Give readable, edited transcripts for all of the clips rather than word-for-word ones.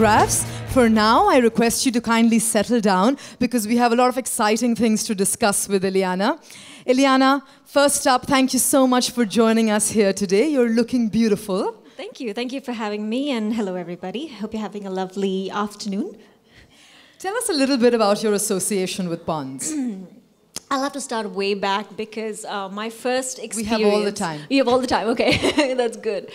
photographs. For now, I request you to kindly settle down because we have a lot of exciting things to discuss with Ileana. Ileana, first up, thank you so much for joining us here today. You're looking beautiful. Thank you. Thank you for having me, and hello, everybody. Hope you're having a lovely afternoon. Tell us a little bit about your association with Ponds. I'll have to start way back because my first experience... We have all the time. You have all the time, okay. That's good.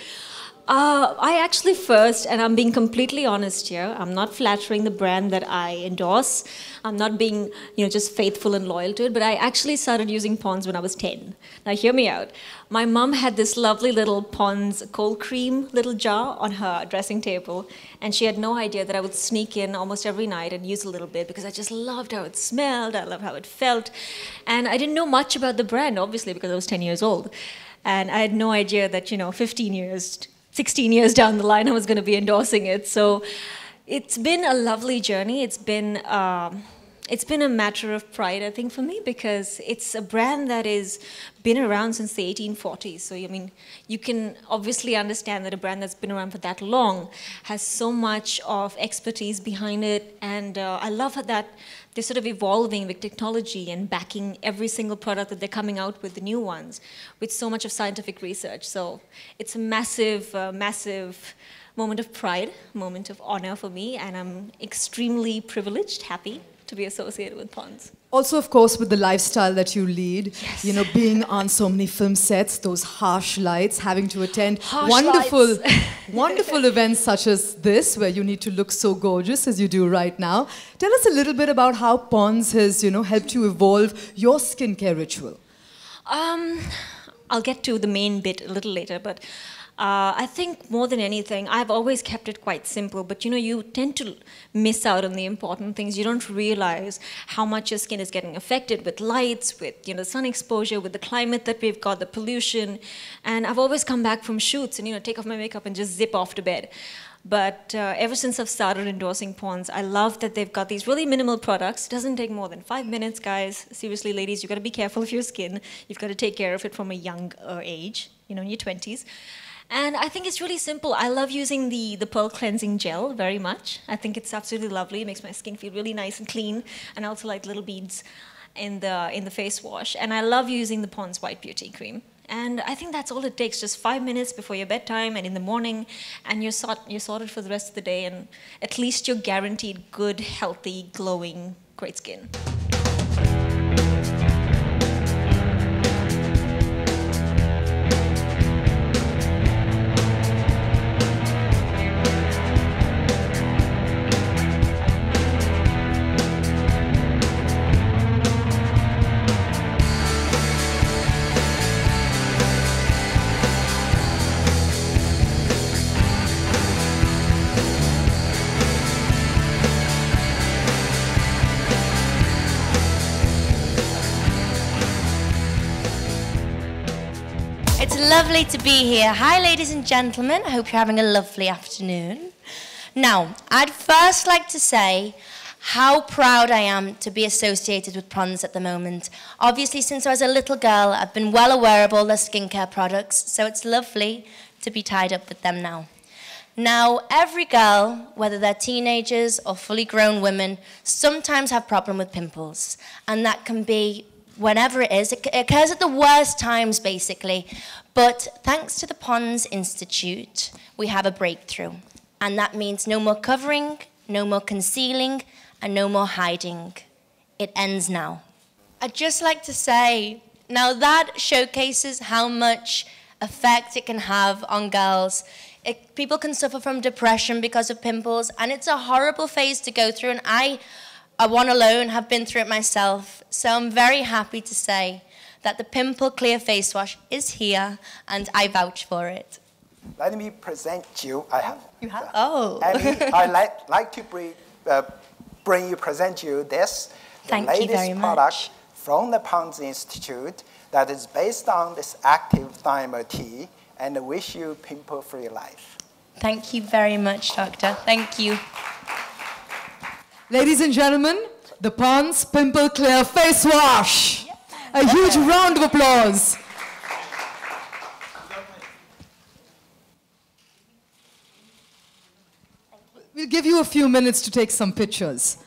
I actually first, and I'm being completely honest here, I'm not flattering the brand that I endorse. I'm not being, just faithful and loyal to it, but I actually started using Ponds when I was 10. Now, hear me out. My mom had this lovely little Ponds cold cream little jar on her dressing table, and she had no idea that I would sneak in almost every night and use a little bit because I just loved how it smelled, I loved how it felt, and I didn't know much about the brand, obviously, because I was 10 years old. And I had no idea that, 16 years down the line, I was going to be endorsing it. So it's been a lovely journey. It's been a matter of pride, I think, for me, because it's a brand that has been around since the 1840s. So, you can obviously understand that a brand that's been around for that long has so much of expertise behind it. And I love that they're sort of evolving with technology and backing every single product that they're coming out with, the new ones, with so much of scientific research. So it's a massive, massive moment of pride, moment of honor for me, and I'm extremely privileged, happy to be associated with Ponds. Also, of course, with the lifestyle that you lead, yes. Being on so many film sets, those harsh lights, having to attend wonderful events such as this, where you need to look so gorgeous as you do right now. Tell us a little bit about how Ponds has, helped you evolve your skincare ritual. I'll get to the main bit a little later, but I think more than anything, I've always kept it quite simple, but you tend to miss out on the important things. You don't realize how much your skin is getting affected with lights, with sun exposure, with the climate that we've got, the pollution. And I've always come back from shoots and take off my makeup and just zip off to bed. But ever since I've started endorsing Ponds, I love that they've got these really minimal products. It doesn't take more than 5 minutes, guys. Seriously, ladies, you've got to be careful of your skin. You've got to take care of it from a young age, in your 20s. And I think it's really simple. I love using the Pearl Cleansing Gel very much. I think it's absolutely lovely. It makes my skin feel really nice and clean. And I also like little beads in the face wash. And I love using the Ponds White Beauty Cream. And I think that's all it takes, just 5 minutes before your bedtime and in the morning, and you're sorted for the rest of the day, and at least you're guaranteed good, healthy, glowing, great skin. Lovely to be here. Hi, ladies and gentlemen. I hope you're having a lovely afternoon. Now, I'd first like to say how proud I am to be associated with Ponds at the moment. Obviously, since I was a little girl, I've been well aware of all their skincare products, so it's lovely to be tied up with them now. Now, every girl, whether they're teenagers or fully grown women, sometimes have a problem with pimples, and that can be whenever it is. It occurs at the worst times, basically. But thanks to the Ponds Institute, we have a breakthrough. And that means no more covering, no more concealing, and no more hiding. It ends now. I'd just like to say, now that showcases how much effect it can have on girls. People can suffer from depression because of pimples, and it's a horrible phase to go through, and I one alone have been through it myself. So I'm very happy to say that the Pimple Clear Face Wash is here, and I vouch for it. Let me present you. You have? Oh. I'd like to present you this, the latest product from the Ponds Institute that is based on this active thiamine tea, and wish you pimple-free life. Thank you very much, Doctor. Thank you. Ladies and gentlemen, the Ponds Pimple Clear Face Wash. A huge round of applause. We'll give give you a few minutes to take some pictures.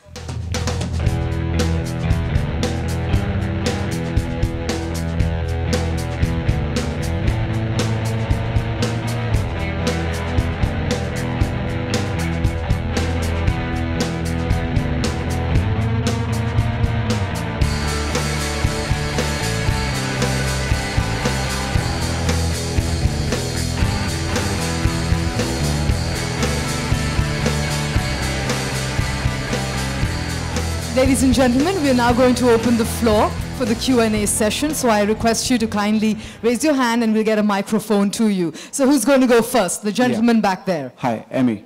Ladies and gentlemen, we are now going to open the floor for the Q&A session. So I request you to kindly raise your hand and we'll get a microphone to you. So who's going to go first? The gentleman back there. Hi, Amy.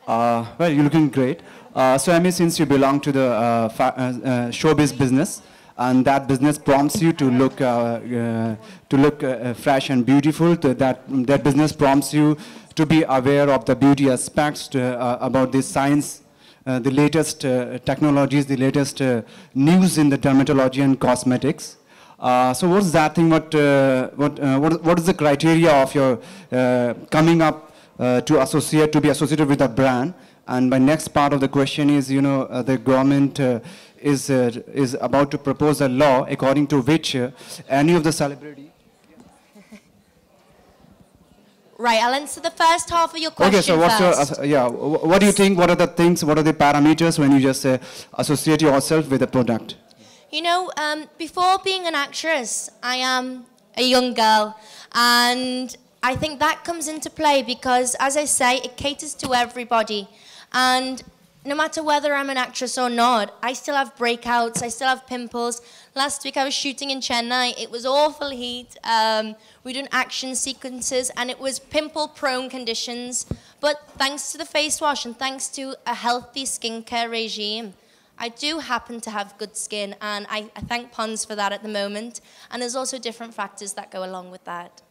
Well, you're looking great. So Amy, since you belong to the showbiz business, and that business prompts you to look fresh and beautiful, that business prompts you to be aware of the beauty aspects, about the science, the latest technologies, the latest news in the dermatology and cosmetics. So what's that thing? What is the criteria of your coming up to be associated with a brand? And my next part of the question is, the government is about to propose a law according to which any of the celebrity. Right, I'll answer the first half of your question. Okay, so what's first. what do you think? What are the things? What are the parameters when you just associate yourself with a product? Before being an actress, I am a young girl, and I think that comes into play because, as I say, it caters to everybody, and no matter whether I'm an actress or not, I still have breakouts, I still have pimples. Last week I was shooting in Chennai, it was awful heat, we were doing action sequences and it was pimple-prone conditions. But thanks to the face wash and thanks to a healthy skincare regime, I do happen to have good skin, and I thank Pond's for that at the moment. And there's also different factors that go along with that.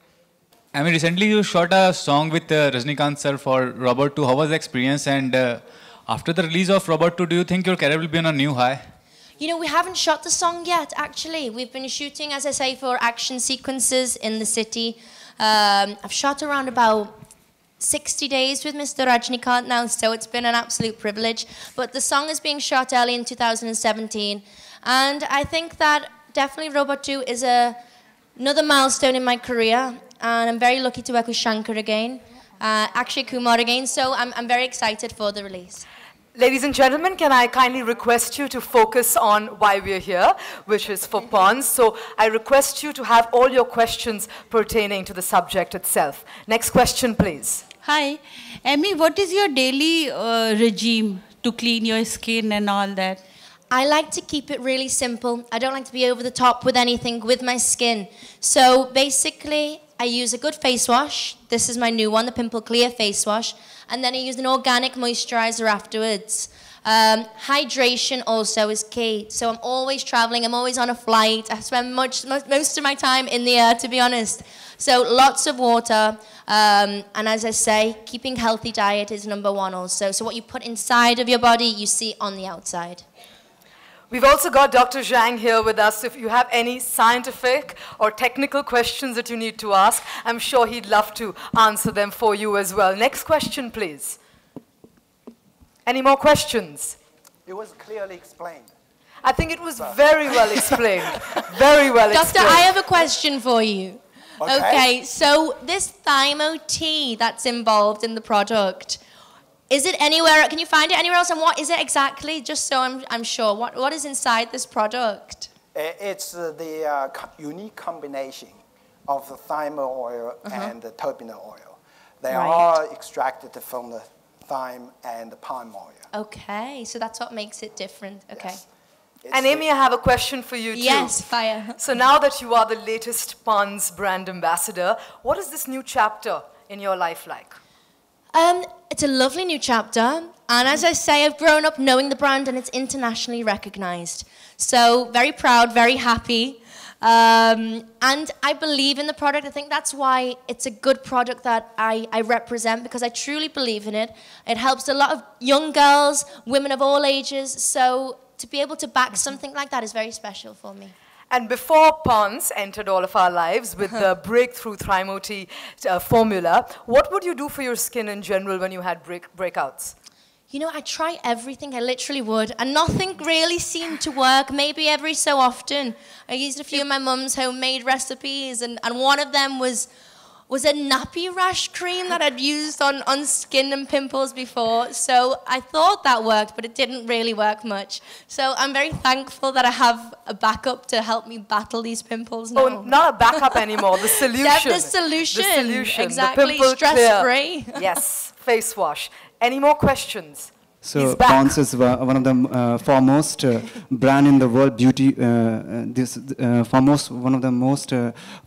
I mean, recently you shot a song with Rajnikant sir for Robot 2. How was the experience? And after the release of Robot 2, do you think your career will be on a new high? We haven't shot the song yet, actually. We've been shooting, as I say, for action sequences in the city. I've shot around about 60 days with Mr. Rajnikant now, so it's been an absolute privilege. But the song is being shot early in 2017. And I think that definitely Robot 2 is another milestone in my career. And I'm very lucky to work with Shankar again, Akshay Kumar again, so I'm very excited for the release. Ladies and gentlemen, can I kindly request you to focus on why we're here, which is for Pons. So I request you to have all your questions pertaining to the subject itself. Next question, please. Hi. Amy, what is your daily regime to clean your skin and all that? I like to keep it really simple. I don't like to be over the top with anything with my skin. So basically, I use a good face wash. This is my new one, the Pimple Clear face wash. And then I use an organic moisturizer afterwards. Hydration also is key. So I'm always traveling, I'm always on a flight. I spend most of my time in the air, to be honest. So lots of water. And as I say, keeping healthy diet is number one also. So what you put inside of your body, you see on the outside. We've also got Dr. Zhang here with us. If you have any scientific or technical questions that you need to ask, I'm sure he'd love to answer them for you as well. Next question, please. Any more questions? It was clearly explained. I think it was very well explained. Very well explained. Doctor, I have a question for you. Okay. So this Thymo tea that's involved in the product, is it anywhere? Can you find it anywhere else? And what is it exactly? Just so I'm sure. What is inside this product? It's the unique combination of the thyme oil and the turbinol oil. They are extracted from the thyme and the palm oil. Okay, so that's what makes it different. Okay. Yes. And Amy, I have a question for you too. Yes, fire. So now that you are the latest Pons brand ambassador, what is this new chapter in your life like? It's a lovely new chapter, and as I say, I've grown up knowing the brand and it's internationally recognized. So very proud, very happy, and I believe in the product. I think that's why it's a good product that I represent, because I truly believe in it. It helps a lot of young girls, women of all ages, so to be able to back something like that is very special for me. And before Pons entered all of our lives with the breakthrough Thymo tea formula, what would you do for your skin in general when you had breakouts? You know, I try everything, I literally would, and nothing really seemed to work, maybe every so often. I used a few of my mum's homemade recipes, and one of them was a nappy rash cream that I'd used on skin and pimples before. So I thought that worked, but it didn't really work much. So I'm very thankful that I have a backup to help me battle these pimples now. Oh, not a backup anymore, the solution. The solution. The solution. Exactly, the stress-free. Yes, face wash. Any more questions? So Pond's is one of the foremost brand in the world, beauty. One of the most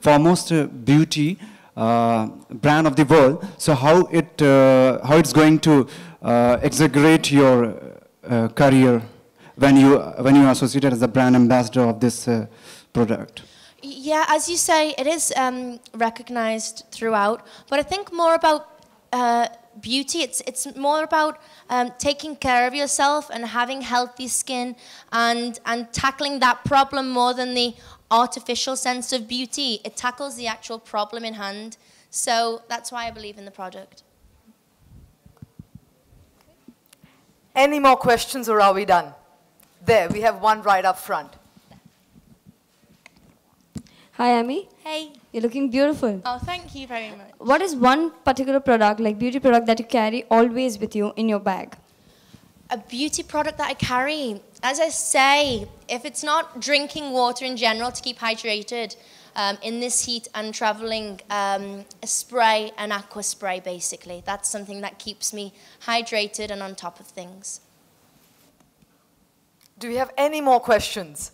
foremost beauty brand of the world. So how it's going to exaggerate your career when you are associated as a brand ambassador of this product? Yeah, as you say, it is recognized throughout, but I think more about beauty. It's more about taking care of yourself and having healthy skin and tackling that problem more than the artificial sense of beauty. It tackles the actual problem in hand. So that's why I believe in the product. Any more questions, or are we done? There, we have one right up front. Hi, Amy. Hey. You're looking beautiful. Oh, thank you very much. What is one particular product, like beauty product, that you carry always with you in your bag? A beauty product that I carry, as I say, if it's not drinking water in general to keep hydrated in this heat and traveling, a spray, an aqua spray basically. That's something that keeps me hydrated and on top of things. Do we have any more questions?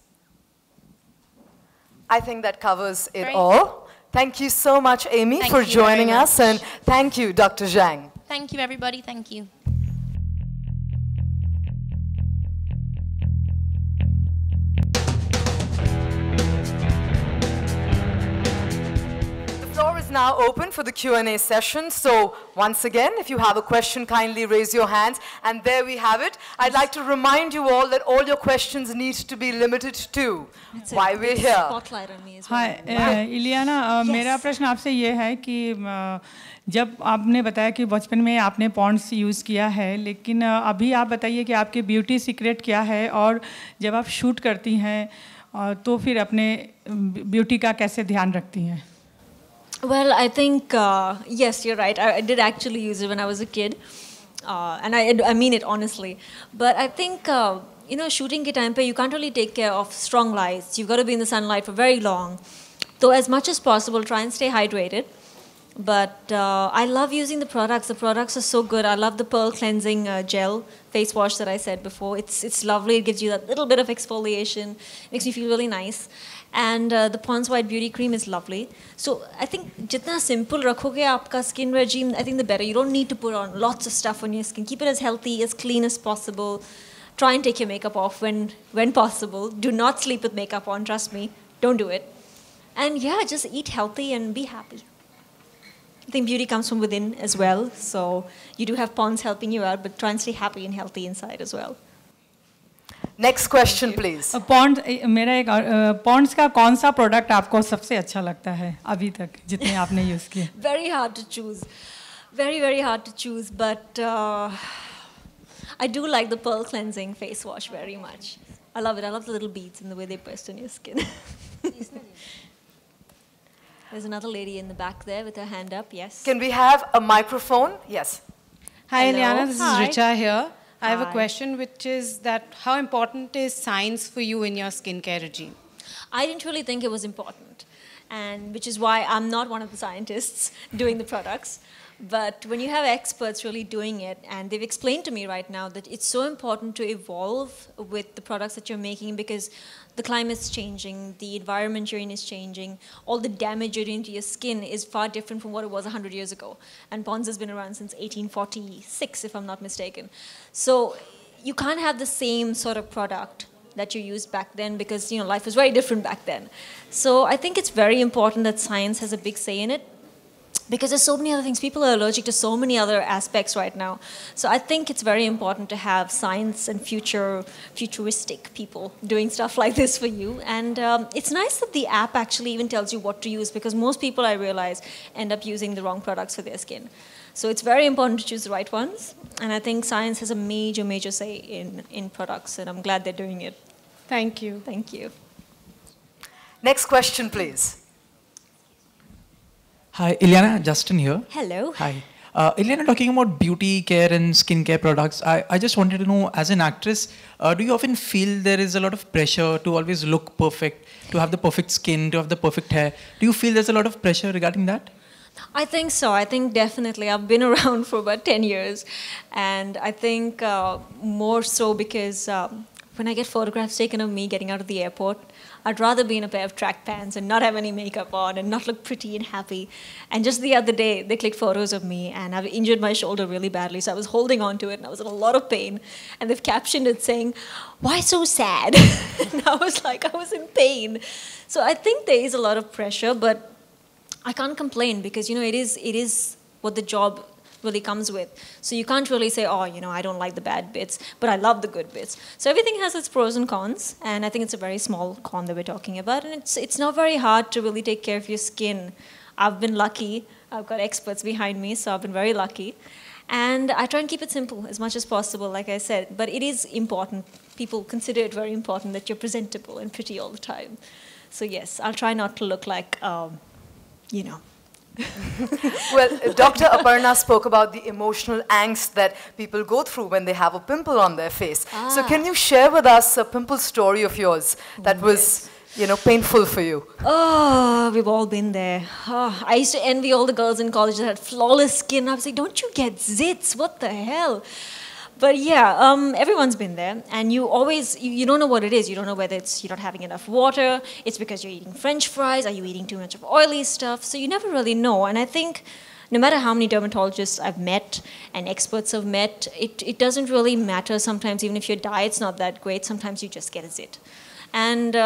I think that covers it Great. all. Thank you so much, Amy, Thank for you joining very us, much. and thank you, Dr. Zhang. Thank you, everybody. Thank you. The floor is now open for the Q&A session. So once again, if you have a question, kindly raise your hands. And there we have it. I'd like to remind you all that all your questions need to be limited to why we're here. Spotlight on me as well. Hi, Ileana, मेरा प्रश्न आपसे ये है कि जब आपने बताया कि बचपन में आपने पॉन्ड्स यूज़ किया है, लेकिन अभी आप बताइए कि आपके ब्यूटी सीक्रेट क्या है, और जब आप शूट करती हैं तो फिर अपने ब्यूटी का कैसे ध्यान रखती हैं? Well, I think, yes, you're right. I did actually use it when I was a kid. And I mean it honestly. But I think, you know, shooting ke time pe, you can't really take care of strong lights. You've got to be in the sunlight for very long. So as much as possible, try and stay hydrated. But I love using the products. The products are so good. I love the Pearl Cleansing Gel face wash that I said before. It's lovely. It gives you that little bit of exfoliation. Makes me feel really nice. And the Pond's White Beauty Cream is lovely. So I think jitna simple rakhoge aapka skin regime, I think the better. You don't need to put on lots of stuff on your skin. Keep it as healthy, as clean as possible. Try and take your makeup off when possible. Do not sleep with makeup on, trust me. Don't do it. And yeah, just eat healthy and be happy. I think beauty comes from within as well. So you do have Pond's helping you out, but try and stay happy and healthy inside as well. Next question, please. Pond's का कौन सा product आपको सबसे अच्छा लगता है अभी तक जितने आपने यूज़ किए? Very hard to choose. Very, very hard to choose. But I do like the Pearl Cleansing face wash very much. I love it. I love the little beads and the way they burst on your skin. There's another lady in the back there with her hand up. Yes. Can we have a microphone? Yes. Hi, Hello. Ileana. This Hi. is Richa here. I have a Hi. question, which is that how important is science for you in your skincare regime? I didn't really think it was important, and which is why I'm not one of the scientists doing the products. But when you have experts really doing it, and they've explained to me right now that it's so important to evolve with the products that you're making, because the climate's changing, the environment you're in is changing, all the damage you're doing to your skin is far different from what it was 100 years ago. And Pond's has been around since 1846, if I'm not mistaken. So you can't have the same sort of product that you used back then, because life was very different back then. So I think it's very important that science has a big say in it, because there's so many other things. People are allergic to so many other aspects right now. So I think it's very important to have science and futuristic people doing stuff like this for you. And it's nice that the app actually even tells you what to use, because most people, I realize, end up using the wrong products for their skin. So it's very important to choose the right ones. And I think science has a major, major say in products, and I'm glad they're doing it. Thank you. Thank you. Next question, please. Hi, Ileana, Justin here. Hello. Hi. Ileana, talking about beauty care and skincare products, I just wanted to know, as an actress, do you often feel there is a lot of pressure to always look perfect, to have the perfect skin, to have the perfect hair? Do you feel there's a lot of pressure regarding that? I think so. I think definitely. I've been around for about 10 years. And I think more so because when I get photographs taken of me getting out of the airport, I'd rather be in a pair of track pants and not have any makeup on and not look pretty and happy. And just the other day, they clicked photos of me, and I've injured my shoulder really badly, so I was holding on to it, and I was in a lot of pain. And they've captioned it saying, "Why so sad?" And I was like, I was in pain. So I think there is a lot of pressure, but I can't complain because, you know, it is what the job really comes with. So you can't really say, oh, you know, I don't like the bad bits, but I love the good bits. So everything has its pros and cons, and I think it's a very small con that we're talking about, and it's not very hard to really take care of your skin. I've been lucky. I've got experts behind me, so I've been very lucky. And I try and keep it simple as much as possible, like I said, but it is important. People consider it very important that you're presentable and pretty all the time. So yes, I'll try not to look like, you know, Well, Dr. Aparna spoke about the emotional angst that people go through when they have a pimple on their face. So can you share with us a pimple story of yours that was, you know, painful for you? Oh, we've all been there. Oh, I used to envy all the girls in college that had flawless skin. I was like, don't you get zits? What the hell? But yeah, everyone's been there, and you always, you don't know what it is. You don't know whether it's you're not having enough water, it's because you're eating French fries, are you eating too much of oily stuff? So you never really know. And I think no matter how many dermatologists I've met and experts have met, it doesn't really matter sometimes, even if your diet's not that great, sometimes you just get a zit. And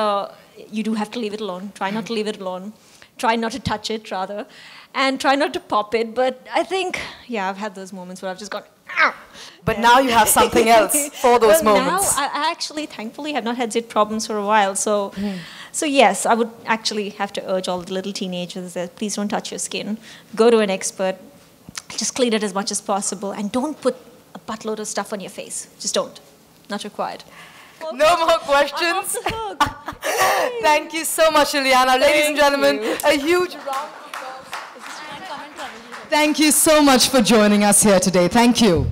you do have to leave it alone. Try not to leave it alone. Try not to touch it, rather. And try not to pop it. But I think, yeah, I've had those moments where I've just gone, ah! But now you have something else for those moments. Now, I actually, thankfully, have not had zit problems for a while. So, so yes, I would actually have to urge all the little teenagers that please don't touch your skin. Go to an expert. Just clean it as much as possible. And don't put a buttload of stuff on your face. Just don't. Not required. No more questions. Thank you so much, Ileana. Ladies and gentlemen, a huge round of applause. Thank you so much for joining us here today. Thank you.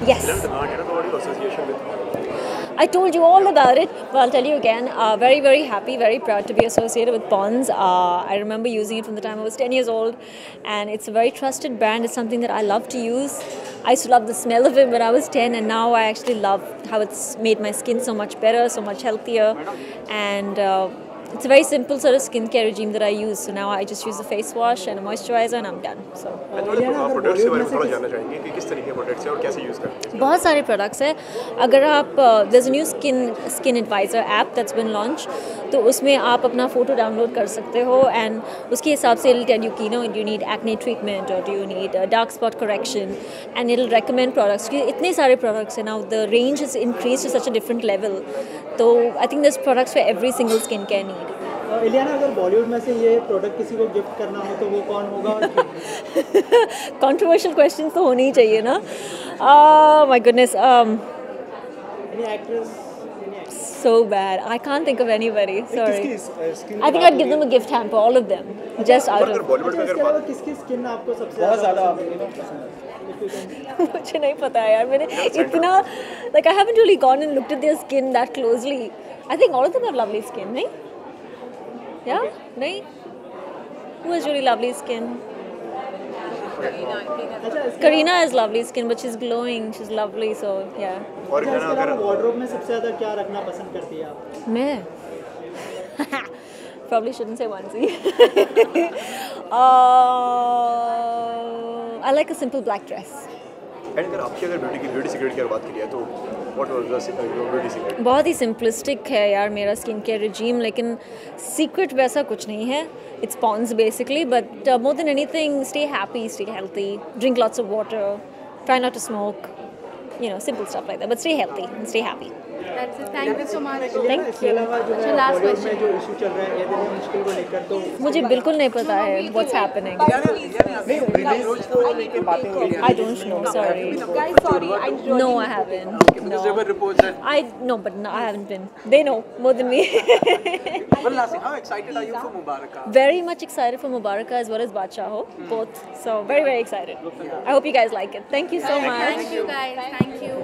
Yes. I told you all about it, but I'll tell you again. Very, very happy, very proud to be associated with Pond's. I remember using it from the time I was 10 years old, and it's a very trusted brand. It's something that I love to use. I used to love the smell of it when I was 10, and now I actually love how it's made my skin so much better, so much healthier, and it's a very simple sort of skincare regime that I use. So now I just use a face wash and a moisturizer and I'm done. So बहुत सारे products हैं. अगर आप there's a new skin advisor app that's been launched, तो उसमें आप अपना photo download कर सकते हो and उसके हिसाब से it'll tell you कि, you know, do you need acne treatment or do you need dark spot correction, and it'll recommend products. इतने सारे products हैं now. The range has increased to such a different level. So I think there's products for every single skincare need. Ileana, अगर बॉलीवुड में से ये product किसी को gift करना हो तो वो कौन होगा और क्यों? Controversial questions तो होनी ही चाहिए ना. Oh my goodness. Any actress? So bad. I can't think of anybody. Sorry. I think I'd give them a gift hamper, all of them. Just out of. किसकी स्किन आपको सबसे ज़्यादा पसंद है? मुझे नहीं पता यार. मैंने इतना like I haven't really gone and looked at their skin that closely. I think all of them have lovely skin, नहीं? Yeah? नहीं? Who has really lovely skin? Karina has lovely skin, but she's glowing. She's lovely, so yeah. और इसके अलावा wardrobe में सबसे ज़्यादा क्या रखना पसंद करती है आप? मैं? Probably shouldn't say onesie. I like a simple black dress. And अगर आपकी ब्यूटी सीक्रेट की बात की जाए तो what was the beauty secret? बहुत ही सिंपलिस्टिक है यार मेरा स्किन केयर रिजीम, लेकिन सीक्रेट वैसा कुछ नहीं है. It's Pond's basically, but more than anything, stay happy, stay healthy, drink lots of water, try not to smoke, simple stuff like that. But stay healthy and stay happy. That's it. Thank you so much. Thank you. Last question. जो issue चल रहा है ये दिल्ली मुश्किल को लेकर तो मुझे बिल्कुल नहीं पता है what's happening. I don't know. Sorry. Guys, sorry. No, I haven't. Because there were reports that I haven't been. They know more than me. Well, lastly, how excited are you for Mubaraka? Very much excited for Mubaraka as well as Bachaho, both. So very, very excited. I hope you guys like it. Thank you so much. Thank you guys. Thank you.